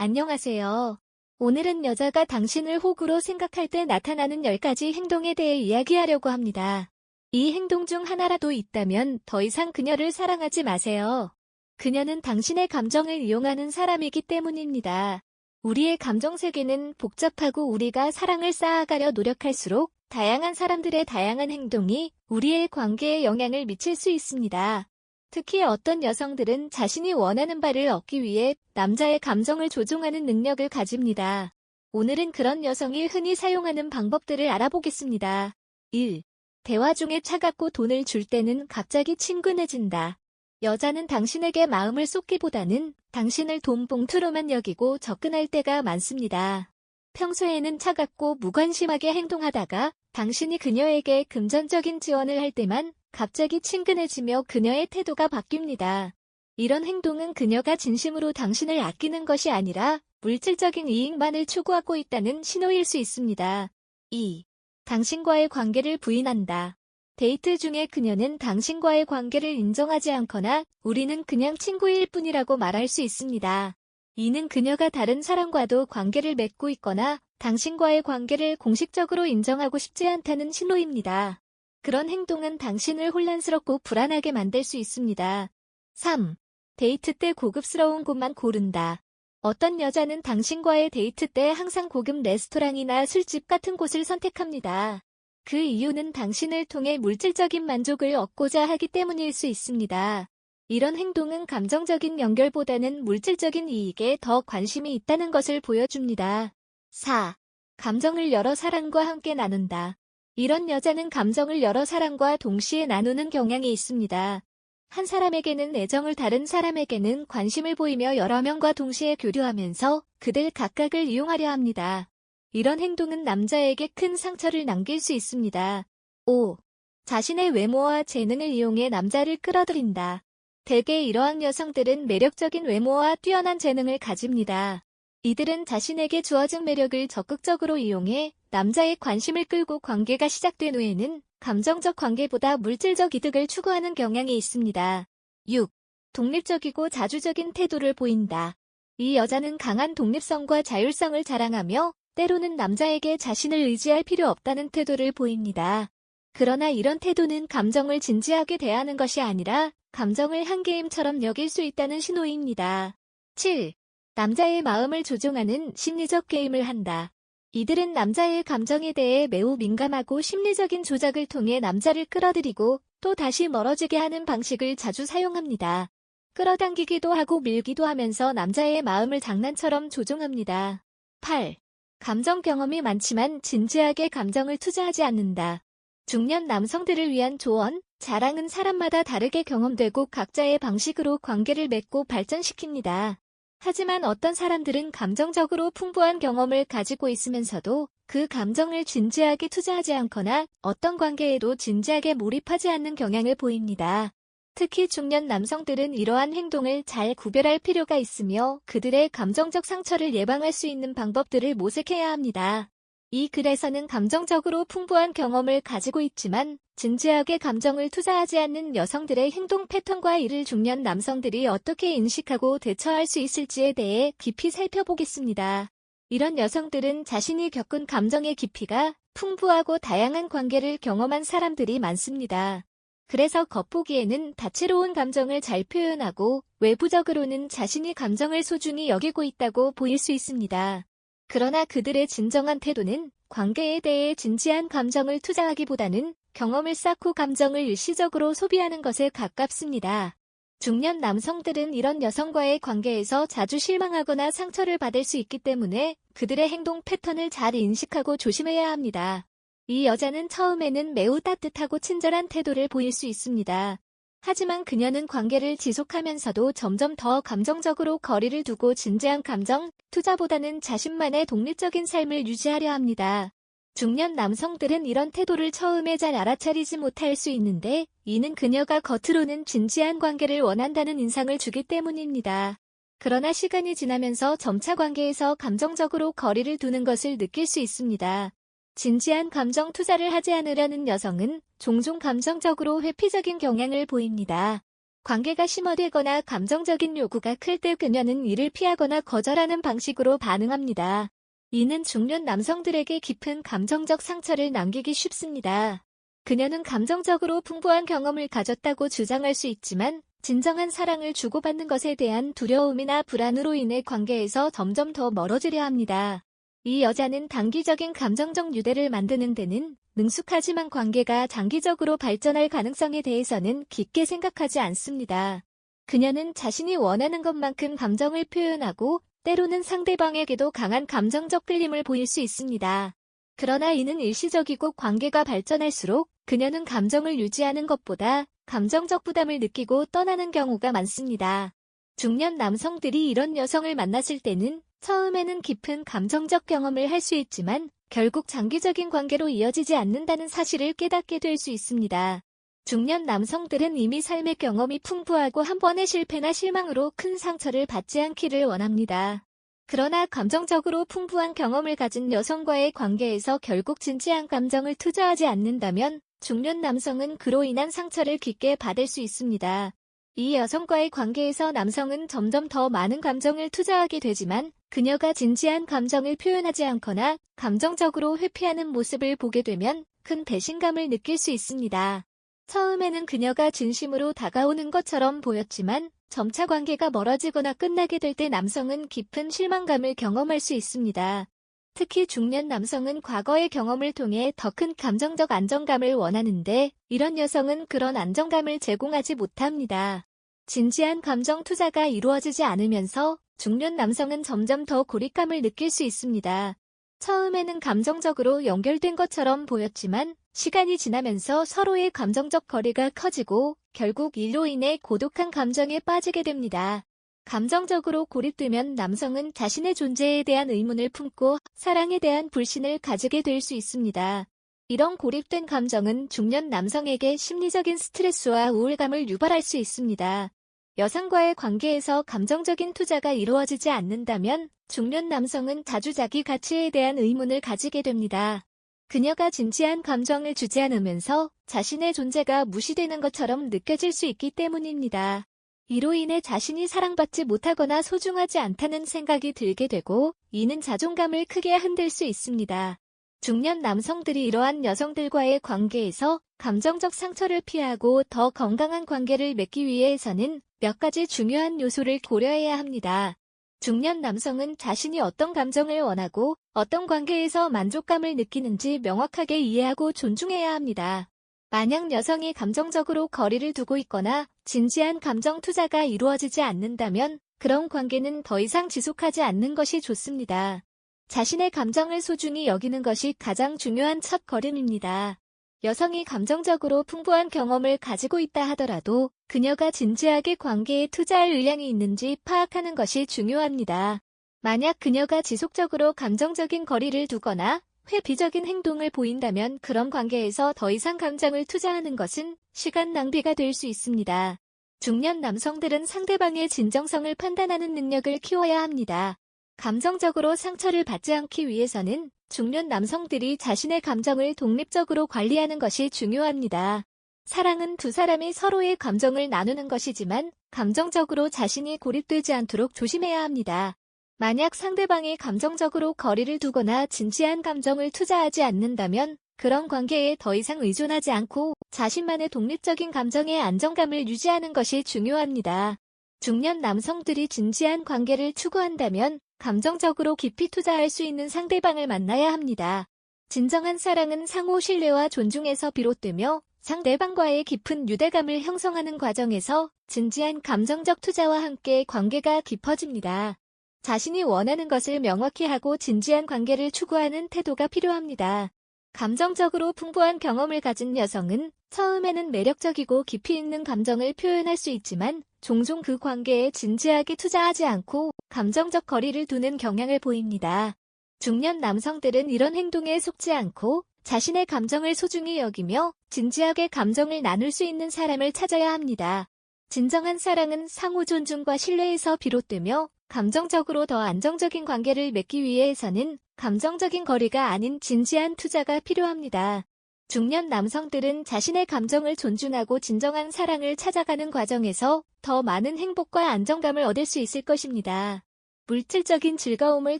안녕하세요. 오늘은 여자가 당신을 호구로 생각할 때 나타나는 10가지 행동에 대해 이야기하려고 합니다. 이 행동 중 하나라도 있다면 더 이상 그녀를 사랑하지 마세요. 그녀는 당신의 감정을 이용하는 사람이기 때문입니다. 우리의 감정 세계는 복잡하고 우리가 사랑을 쌓아가려 노력할수록 다양한 사람들의 다양한 행동이 우리의 관계에 영향을 미칠 수 있습니다. 특히 어떤 여성들은 자신이 원하는 바를 얻기 위해 남자의 감정을 조종하는 능력을 가집니다. 오늘은 그런 여성이 흔히 사용하는 방법들을 알아보겠습니다. 1. 대화 중에 차갑고 돈을 줄 때는 갑자기 친근해진다. 여자는 당신에게 마음을 쏟기보다는 당신을 돈 봉투로만 여기고 접근할 때가 많습니다. 평소에는 차갑고 무관심하게 행동하다가 당신이 그녀에게 금전적인 지원을 할 때만 갑자기 친근해지며 그녀의 태도가 바뀝니다. 이런 행동은 그녀가 진심으로 당신을 아끼는 것이 아니라 물질적인 이익만을 추구하고 있다는 신호일 수 있습니다. 2. 당신과의 관계를 부인한다. 데이트 중에 그녀는 당신과의 관계를 인정하지 않거나 우리는 그냥 친구일 뿐이라고 말할 수 있습니다. 이는 그녀가 다른 사람과도 관계를 맺고 있거나 당신과의 관계를 공식적으로 인정하고 싶지 않다는 신호입니다. 그런 행동은 당신을 혼란스럽고 불안하게 만들 수 있습니다. 3. 데이트 때 고급스러운 곳만 고른다. 어떤 여자는 당신과의 데이트 때 항상 고급 레스토랑이나 술집 같은 곳을 선택합니다. 그 이유는 당신을 통해 물질적인 만족을 얻고자 하기 때문일 수 있습니다. 이런 행동은 감정적인 연결보다는 물질적인 이익에 더 관심이 있다는 것을 보여줍니다. 4. 감정을 여러 사람과 함께 나눈다. 이런 여자는 감정을 여러 사람과 동시에 나누는 경향이 있습니다. 한 사람에게는 애정을 다른 사람에게는 관심을 보이며 여러 명과 동시에 교류하면서 그들 각각을 이용하려 합니다. 이런 행동은 남자에게 큰 상처를 남길 수 있습니다. 5. 자신의 외모와 재능을 이용해 남자를 끌어들인다. 대개 이러한 여성들은 매력적인 외모와 뛰어난 재능을 가집니다. 이들은 자신에게 주어진 매력을 적극적으로 이용해 남자의 관심을 끌고 관계가 시작된 후에는 감정적 관계보다 물질적 이득을 추구하는 경향이 있습니다. 6. 독립적이고 자주적인 태도를 보인다. 이 여자는 강한 독립성과 자율성을 자랑하며 때로는 남자에게 자신을 의지할 필요 없다는 태도를 보입니다. 그러나 이런 태도는 감정을 진지하게 대하는 것이 아니라 감정을 한 게임처럼 여길 수 있다는 신호입니다. 7. 남자의 마음을 조종하는 심리적 게임을 한다. 이들은 남자의 감정에 대해 매우 민감하고 심리적인 조작을 통해 남자를 끌어들이고 또 다시 멀어지게 하는 방식을 자주 사용합니다. 끌어당기기도 하고 밀기도 하면서 남자의 마음을 장난처럼 조종합니다. 8. 감정 경험이 많지만 진지하게 감정을 투자하지 않는다. 중년 남성들을 위한 조언, 자랑은 사람마다 다르게 경험되고 각자의 방식으로 관계를 맺고 발전시킵니다. 하지만 어떤 사람들은 감정적으로 풍부한 경험을 가지고 있으면서도 그 감정을 진지하게 투자하지 않거나 어떤 관계에도 진지하게 몰입하지 않는 경향을 보입니다. 특히 중년 남성들은 이러한 행동을 잘 구별할 필요가 있으며 그들의 감정적 상처를 예방할 수 있는 방법들을 모색해야 합니다. 이 글에서는 감정적으로 풍부한 경험을 가지고 있지만 진지하게 감정을 투자하지 않는 여성들의 행동 패턴과 이를 중년 남성들이 어떻게 인식하고 대처할 수 있을지에 대해 깊이 살펴보겠습니다. 이런 여성들은 자신이 겪은 감정의 깊이가 풍부하고 다양한 관계를 경험한 사람들이 많습니다. 그래서 겉보기에는 다채로운 감정을 잘 표현하고 외부적으로는 자신이 감정을 소중히 여기고 있다고 보일 수 있습니다. 그러나 그들의 진정한 태도는 관계에 대해 진지한 감정을 투자하기보다는 경험을 쌓고 감정을 일시적으로 소비하는 것에 가깝습니다. 중년 남성들은 이런 여성과의 관계에서 자주 실망하거나 상처를 받을 수 있기 때문에 그들의 행동 패턴을 잘 인식하고 조심해야 합니다. 이 여자는 처음에는 매우 따뜻하고 친절한 태도를 보일 수 있습니다. 하지만 그녀는 관계를 지속하면서도 점점 더 감정적으로 거리를 두고 진지한 감정, 투자보다는 자신만의 독립적인 삶을 유지하려 합니다. 중년 남성들은 이런 태도를 처음에 잘 알아차리지 못할 수 있는데 이는 그녀가 겉으로는 진지한 관계를 원한다는 인상을 주기 때문입니다. 그러나 시간이 지나면서 점차 관계에서 감정적으로 거리를 두는 것을 느낄 수 있습니다. 진지한 감정 투자를 하지 않으려는 여성은 종종 감정적으로 회피적인 경향을 보입니다. 관계가 심화되거나 감정적인 요구가 클 때 그녀는 이를 피하거나 거절하는 방식으로 반응합니다. 이는 중년 남성들에게 깊은 감정적 상처를 남기기 쉽습니다. 그녀는 감정적으로 풍부한 경험을 가졌다고 주장할 수 있지만 진정한 사랑을 주고받는 것에 대한 두려움이나 불안으로 인해 관계에서 점점 더 멀어지려 합니다. 이 여자는 단기적인 감정적 유대를 만드는 데는 능숙하지만 관계가 장기적으로 발전할 가능성에 대해서는 깊게 생각하지 않습니다. 그녀는 자신이 원하는 것만큼 감정을 표현하고 때로는 상대방에게도 강한 감정적 끌림을 보일 수 있습니다. 그러나 이는 일시적이고 관계가 발전할수록 그녀는 감정을 유지하는 것보다 감정적 부담을 느끼고 떠나는 경우가 많습니다. 중년 남성들이 이런 여성을 만났을 때는 처음에는 깊은 감정적 경험을 할 수 있지만 결국 장기적인 관계로 이어지지 않는다는 사실을 깨닫게 될 수 있습니다. 중년 남성들은 이미 삶의 경험이 풍부하고 한 번의 실패나 실망으로 큰 상처를 받지 않기를 원합니다. 그러나 감정적으로 풍부한 경험을 가진 여성과의 관계에서 결국 진지한 감정을 투자하지 않는다면 중년 남성은 그로 인한 상처를 깊게 받을 수 있습니다. 이 여성과의 관계에서 남성은 점점 더 많은 감정을 투자하게 되지만 그녀가 진지한 감정을 표현하지 않거나 감정적으로 회피하는 모습을 보게 되면 큰 배신감을 느낄 수 있습니다. 처음에는 그녀가 진심으로 다가오는 것처럼 보였지만 점차 관계가 멀어지거나 끝나게 될 때 남성은 깊은 실망감을 경험할 수 있습니다. 특히 중년 남성은 과거의 경험을 통해 더 큰 감정적 안정감을 원하는데 이런 여성은 그런 안정감을 제공하지 못합니다. 진지한 감정 투자가 이루어지지 않으면서 중년 남성은 점점 더 고립감을 느낄 수 있습니다. 처음에는 감정적으로 연결된 것처럼 보였지만 시간이 지나면서 서로의 감정적 거리가 커지고 결국 이로 인해 고독한 감정에 빠지게 됩니다. 감정적으로 고립되면 남성은 자신의 존재에 대한 의문을 품고 사랑에 대한 불신을 가지게 될 수 있습니다. 이런 고립된 감정은 중년 남성에게 심리적인 스트레스와 우울감을 유발할 수 있습니다. 여성과의 관계에서 감정적인 투자가 이루어지지 않는다면 중년 남성은 자주 자기 가치에 대한 의문을 가지게 됩니다. 그녀가 진지한 감정을 주지 않으면서 자신의 존재가 무시되는 것처럼 느껴질 수 있기 때문입니다. 이로 인해 자신이 사랑받지 못하거나 소중하지 않다는 생각이 들게 되고 이는 자존감을 크게 흔들 수 있습니다. 중년 남성들이 이러한 여성들과의 관계에서 감정적 상처를 피하고 더 건강한 관계를 맺기 위해서는 몇 가지 중요한 요소를 고려해야 합니다. 중년 남성은 자신이 어떤 감정을 원하고 어떤 관계에서 만족감을 느끼는지 명확하게 이해하고 존중해야 합니다. 만약 여성이 감정적으로 거리를 두고 있거나 진지한 감정 투자가 이루어지지 않는다면 그런 관계는 더 이상 지속하지 않는 것이 좋습니다. 자신의 감정을 소중히 여기는 것이 가장 중요한 첫 걸음입니다. 여성이 감정적으로 풍부한 경험을 가지고 있다 하더라도 그녀가 진지하게 관계에 투자할 의향이 있는지 파악하는 것이 중요합니다. 만약 그녀가 지속적으로 감정적인 거리를 두거나 회피적인 행동을 보인다면 그런 관계에서 더 이상 감정을 투자하는 것은 시간 낭비가 될 수 있습니다. 중년 남성들은 상대방의 진정성을 판단하는 능력을 키워야 합니다. 감정적으로 상처를 받지 않기 위해서는 중년 남성들이 자신의 감정을 독립적으로 관리하는 것이 중요합니다. 사랑은 두 사람이 서로의 감정을 나누는 것이지만 감정적으로 자신이 고립되지 않도록 조심해야 합니다. 만약 상대방이 감정적으로 거리를 두거나 진지한 감정을 투자하지 않는다면 그런 관계에 더 이상 의존하지 않고 자신만의 독립적인 감정의 안정감을 유지하는 것이 중요합니다. 중년 남성들이 진지한 관계를 추구한다면 감정적으로 깊이 투자할 수 있는 상대방을 만나야 합니다. 진정한 사랑은 상호 신뢰와 존중에서 비롯되며 상대방과의 깊은 유대감을 형성하는 과정에서 진지한 감정적 투자와 함께 관계가 깊어집니다. 자신이 원하는 것을 명확히 하고 진지한 관계를 추구하는 태도가 필요합니다. 감정적으로 풍부한 경험을 가진 여성은 처음에는 매력적이고 깊이 있는 감정을 표현할 수 있지만 종종 그 관계에 진지하게 투자하지 않고 감정적 거리를 두는 경향을 보입니다. 중년 남성들은 이런 행동에 속지 않고 자신의 감정을 소중히 여기며 진지하게 감정을 나눌 수 있는 사람을 찾아야 합니다. 진정한 사랑은 상호 존중과 신뢰에서 비롯되며 감정적으로 더 안정적인 관계를 맺기 위해서는 감정적인 거리가 아닌 진지한 투자가 필요합니다. 중년 남성들은 자신의 감정을 존중하고 진정한 사랑을 찾아가는 과정에서 더 많은 행복과 안정감을 얻을 수 있을 것입니다. 물질적인 즐거움을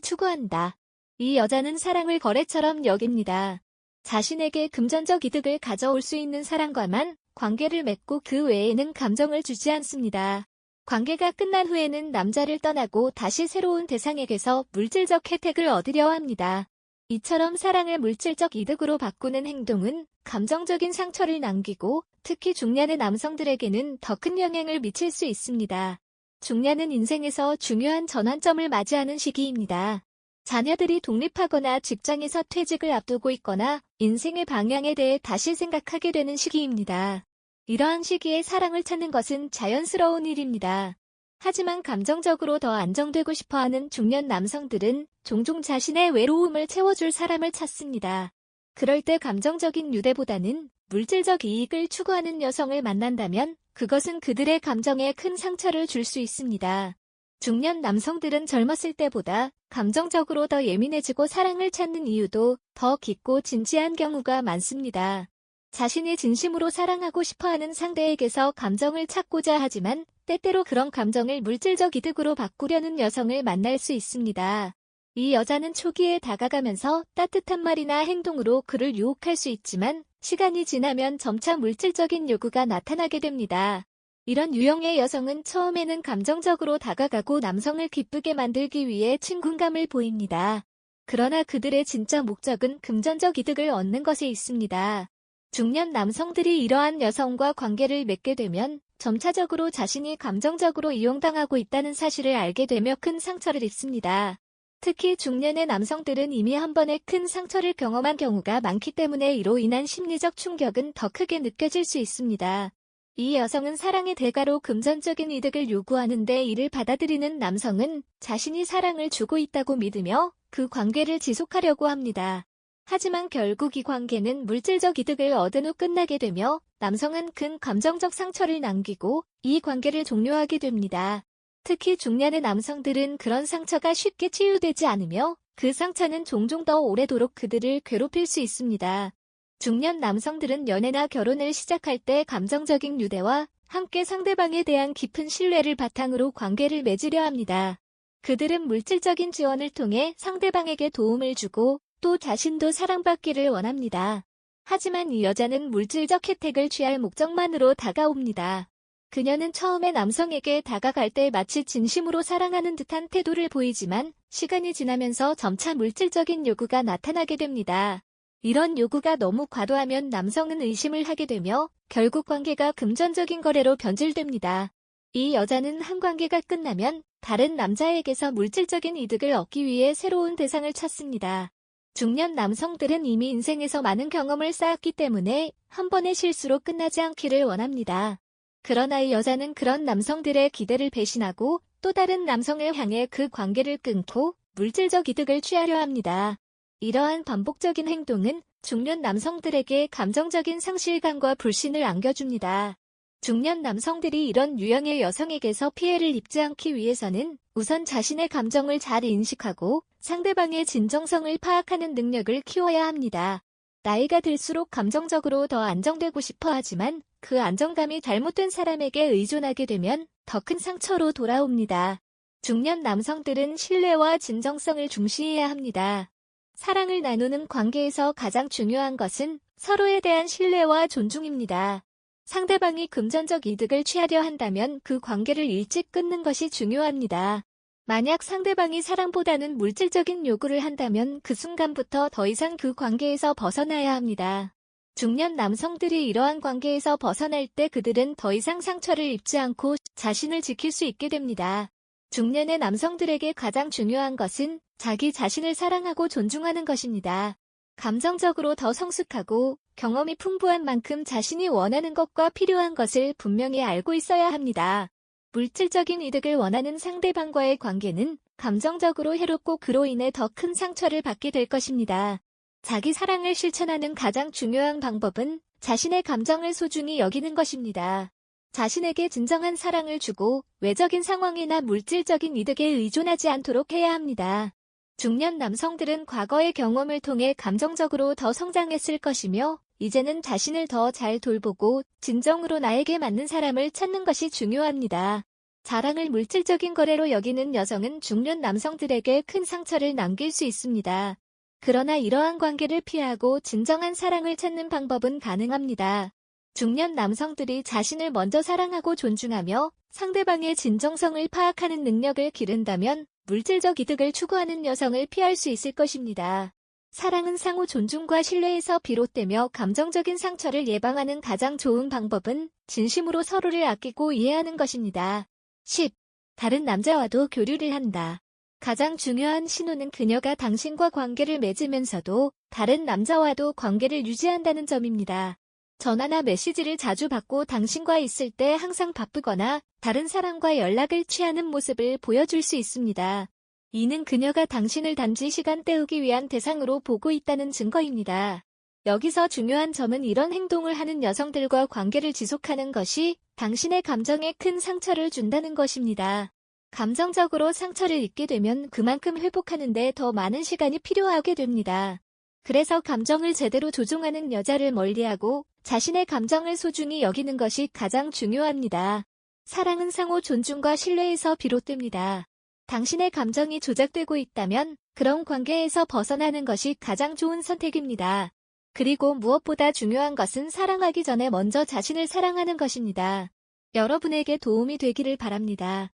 추구한다. 이 여자는 사랑을 거래처럼 여깁니다. 자신에게 금전적 이득을 가져올 수 있는 사람과만 관계를 맺고 그 외에는 감정을 주지 않습니다. 관계가 끝난 후에는 남자를 떠나고 다시 새로운 대상에게서 물질적 혜택을 얻으려 합니다. 이처럼 사랑을 물질적 이득으로 바꾸는 행동은 감정적인 상처를 남기고 특히 중년의 남성들에게는 더 큰 영향을 미칠 수 있습니다. 중년은 인생에서 중요한 전환점을 맞이하는 시기입니다. 자녀들이 독립하거나 직장에서 퇴직을 앞두고 있거나 인생의 방향에 대해 다시 생각하게 되는 시기입니다. 이러한 시기에 사랑을 찾는 것은 자연스러운 일입니다. 하지만 감정적으로 더 안정되고 싶어하는 중년 남성들은 종종 자신의 외로움을 채워줄 사람을 찾습니다. 그럴 때 감정적인 유대보다는 물질적 이익을 추구하는 여성을 만난다면 그것은 그들의 감정에 큰 상처를 줄 수 있습니다. 중년 남성들은 젊었을 때보다 감정적으로 더 예민해지고 사랑을 찾는 이유도 더 깊고 진지한 경우가 많습니다. 자신이 진심으로 사랑하고 싶어하는 상대에게서 감정을 찾고자 하지만 때때로 그런 감정을 물질적 이득으로 바꾸려는 여성을 만날 수 있습니다. 이 여자는 초기에 다가가면서 따뜻한 말이나 행동으로 그를 유혹할 수 있지만 시간이 지나면 점차 물질적인 요구가 나타나게 됩니다. 이런 유형의 여성은 처음에는 감정적으로 다가가고 남성을 기쁘게 만들기 위해 친근감을 보입니다. 그러나 그들의 진짜 목적은 금전적 이득을 얻는 것에 있습니다. 중년 남성들이 이러한 여성과 관계를 맺게 되면 점차적으로 자신이 감정적으로 이용당하고 있다는 사실을 알게 되며 큰 상처를 입습니다. 특히 중년의 남성들은 이미 한 번의 큰 상처를 경험한 경우가 많기 때문에 이로 인한 심리적 충격은 더 크게 느껴질 수 있습니다. 이 여성은 사랑의 대가로 금전적인 이득을 요구하는데 이를 받아들이는 남성은 자신이 사랑을 주고 있다고 믿으며 그 관계를 지속하려고 합니다. 하지만 결국 이 관계는 물질적 이득을 얻은 후 끝나게 되며 남성은 큰 감정적 상처를 남기고 이 관계를 종료하게 됩니다. 특히 중년의 남성들은 그런 상처가 쉽게 치유되지 않으며 그 상처는 종종 더 오래도록 그들을 괴롭힐 수 있습니다. 중년 남성들은 연애나 결혼을 시작할 때 감정적인 유대와 함께 상대방에 대한 깊은 신뢰를 바탕으로 관계를 맺으려 합니다. 그들은 물질적인 지원을 통해 상대방에게 도움을 주고 또 자신도 사랑받기를 원합니다. 하지만 이 여자는 물질적 혜택을 취할 목적만으로 다가옵니다. 그녀는 처음에 남성에게 다가갈 때 마치 진심으로 사랑하는 듯한 태도를 보이지만 시간이 지나면서 점차 물질적인 요구가 나타나게 됩니다. 이런 요구가 너무 과도하면 남성은 의심을 하게 되며 결국 관계가 금전적인 거래로 변질됩니다. 이 여자는 한 관계가 끝나면 다른 남자에게서 물질적인 이득을 얻기 위해 새로운 대상을 찾습니다. 중년 남성들은 이미 인생에서 많은 경험을 쌓았기 때문에 한 번의 실수로 끝나지 않기를 원합니다. 그러나 이 여자는 그런 남성들의 기대를 배신하고 또 다른 남성을 향해 그 관계를 끊고 물질적 이득을 취하려 합니다. 이러한 반복적인 행동은 중년 남성들에게 감정적인 상실감과 불신을 안겨줍니다. 중년 남성들이 이런 유형의 여성에게서 피해를 입지 않기 위해서는 우선 자신의 감정을 잘 인식하고 상대방의 진정성을 파악하는 능력을 키워야 합니다. 나이가 들수록 감정적으로 더 안정되고 싶어 하지만 그 안정감이 잘못된 사람에게 의존하게 되면 더 큰 상처로 돌아옵니다. 중년 남성들은 신뢰와 진정성을 중시해야 합니다. 사랑을 나누는 관계에서 가장 중요한 것은 서로에 대한 신뢰와 존중입니다. 상대방이 금전적 이득을 취하려 한다면 그 관계를 일찍 끊는 것이 중요합니다. 만약 상대방이 사랑보다는 물질적인 요구를 한다면 그 순간부터 더 이상 그 관계에서 벗어나야 합니다. 중년 남성들이 이러한 관계에서 벗어날 때 그들은 더 이상 상처를 입지 않고 자신을 지킬 수 있게 됩니다. 중년의 남성들에게 가장 중요한 것은 자기 자신을 사랑하고 존중하는 것입니다. 감정적으로 더 성숙하고 경험이 풍부한 만큼 자신이 원하는 것과 필요한 것을 분명히 알고 있어야 합니다. 물질적인 이득을 원하는 상대방과의 관계는 감정적으로 해롭고 그로 인해 더 큰 상처를 받게 될 것입니다. 자기 사랑을 실천하는 가장 중요한 방법은 자신의 감정을 소중히 여기는 것입니다. 자신에게 진정한 사랑을 주고 외적인 상황이나 물질적인 이득에 의존하지 않도록 해야 합니다. 중년 남성들은 과거의 경험을 통해 감정적으로 더 성장했을 것이며 이제는 자신을 더 잘 돌보고 진정으로 나에게 맞는 사람을 찾는 것이 중요합니다. 자랑을 물질적인 거래로 여기는 여성은 중년 남성들에게 큰 상처를 남길 수 있습니다. 그러나 이러한 관계를 피하고 진정한 사랑을 찾는 방법은 가능합니다. 중년 남성들이 자신을 먼저 사랑하고 존중하며 상대방의 진정성을 파악하는 능력을 기른다면 물질적 이득을 추구하는 여성을 피할 수 있을 것입니다. 사랑은 상호 존중과 신뢰에서 비롯되며 감정적인 상처를 예방하는 가장 좋은 방법은 진심으로 서로를 아끼고 이해하는 것입니다. 10. 다른 남자와도 교류를 한다. 가장 중요한 신호는 그녀가 당신과 관계를 맺으면서도 다른 남자와도 관계를 유지한다는 점입니다. 전화나 메시지를 자주 받고 당신과 있을 때 항상 바쁘거나 다른 사람과 연락을 취하는 모습을 보여줄 수 있습니다. 이는 그녀가 당신을 단지 시간 때우기 위한 대상으로 보고 있다는 증거입니다. 여기서 중요한 점은 이런 행동을 하는 여성들과 관계를 지속하는 것이 당신의 감정에 큰 상처를 준다는 것입니다. 감정적으로 상처를 입게 되면 그만큼 회복하는 데 더 많은 시간이 필요하게 됩니다. 그래서 감정을 제대로 조종하는 여자를 멀리하고 자신의 감정을 소중히 여기는 것이 가장 중요합니다. 사랑은 상호 존중과 신뢰에서 비롯됩니다. 당신의 감정이 조작되고 있다면 그런 관계에서 벗어나는 것이 가장 좋은 선택입니다. 그리고 무엇보다 중요한 것은 사랑하기 전에 먼저 자신을 사랑하는 것입니다. 여러분에게 도움이 되기를 바랍니다.